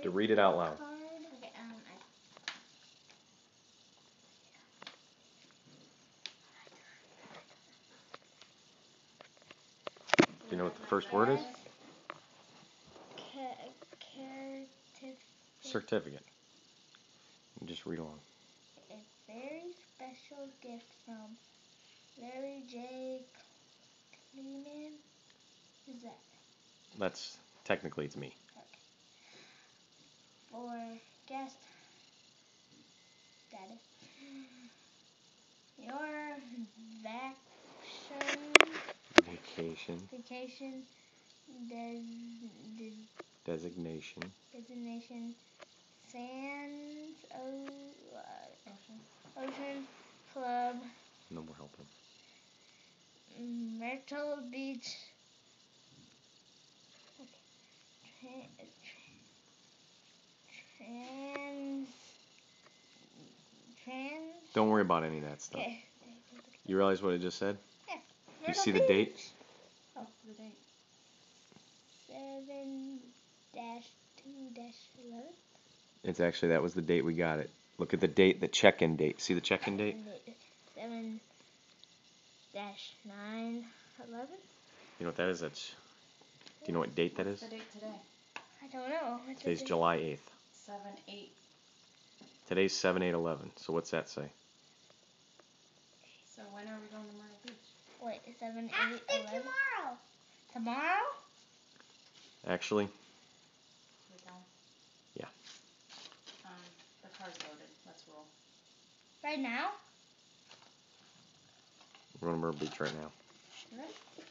to read it out loud. Okay, Do you know what the first word is? Certificate. And just read along. A very special gift from Larry J. Kleeman. Who's that? That's technically it's me. Okay. For guest status. Your vacation Designation. Sands Ocean Club. No more helping. Myrtle Beach. Don't worry about any of that stuff. Okay. You realize what it just said? Yeah. You see the date? Oh, the date. 7-2-11. It's actually, that was the date we got it. Look at the date, the check-in date. See the check-in date? 7-9-11. You know what that is? Do you know what date that is? What's the date today? I don't know. Today's July 8th. 7-8. Today's 7/8/11. So what's that say? So when are we going to Myrtle Beach? Wait, 7-8-11. Tomorrow? Actually, We go. Yeah. The car's loaded. Let's roll. Right now? we're going to Myrtle Beach right now.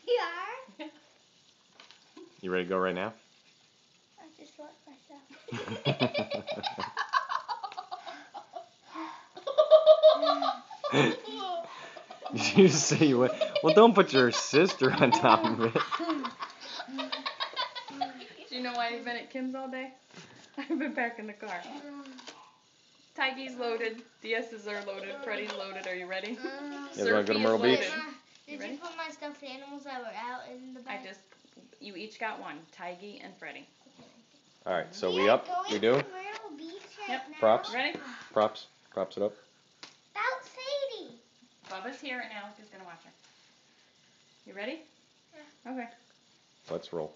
You are? You ready to go right now? I just let myself. Did you just say you went? Well, don't put your sister on top of it. Do you know why you've been at Kim's all day? I've been back in the car. Tiggy's loaded. DS's are loaded. Freddy's loaded. Are you ready? You guys want to go to Myrtle Beach? Did you put my stuffed animals that were out in the bag? You each got one. Tiggy and Freddy. All right, so we up? We do? Myrtle Beach right Yep. now. Props? Ready? Props it up. Without Sadie. Bubba's here and Alec is going to watch her. You ready? Yeah. Okay. Let's roll.